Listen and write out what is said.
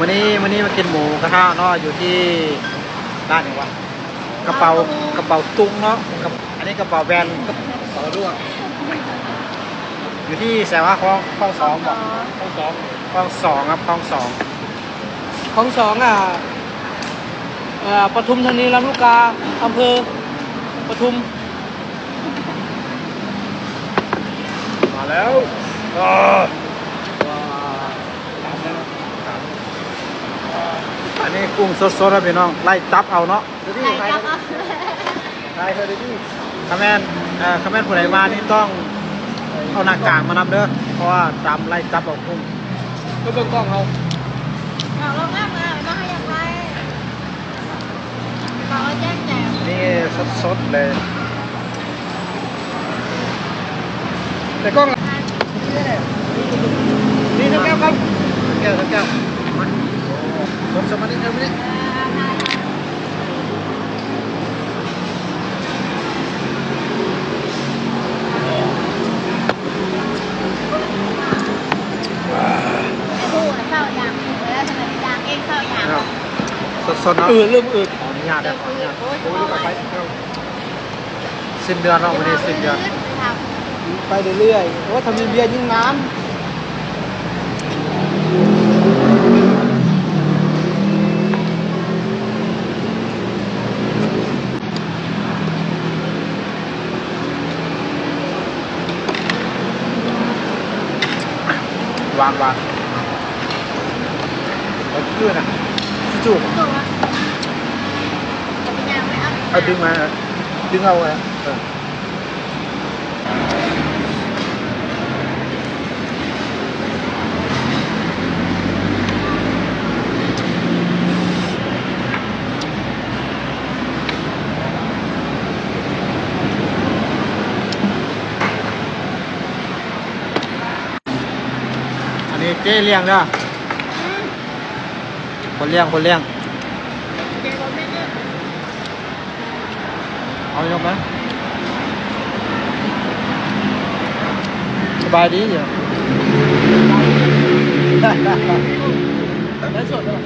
วันนี้มากินหมูกระทะเนาะอยู่ที่ร้านไหนวะกระเป๋าตุ้งเนาะอันนี้กระเป๋าแบรนด์กระเป๋าร่วงอยู่ที่แสวะคลองสองบอกคลองสองครับคลองสอง ของสองปทุมธานีลำลูกกาอำเภอปทุม มาแล้วอันนี้กุ้งสดๆนะพี่น้องไล่จับเอาเนาะดูดิใครเคยดูดิคอมเมนต์ผู้ใดมานี่ต้องเอาหน้ากากมานับเด้อเพราะว่าจำไล่จับเอากุ้ง ก็เบิ่งกล้องเขา เราลงมากมาไม่ต้องให้ยังไงเราแจ้งแจก นี่สดๆเลย แต่กล้อง นี่ทั้งแก้วครับทั้งแก้วมาสดๆมาดิครับนี่ผู้เศร้าอย่างแล้วทำไมอย่างเองเศร้าอย่าง สดๆเนาะ เริ่มอืด ขออนุญาตนะขออนุญาต โอ้ย โอ้ยไปสิ้นเดือนเนาะวันนี้สิ้นเดือน ไปเรื่อยๆโอ้ทำมีเบียร์ยิ่งน้ วางแล้วเพื่อนอ่ะจู่ ตัวจะเป็นยังไง เอาดึงมาดึงเอาไงอันนี้เจ๊เลี้ยงเนาะคนเลี้ยงเอายกไหมสบายดีอยู่ ำแล้วสดเลย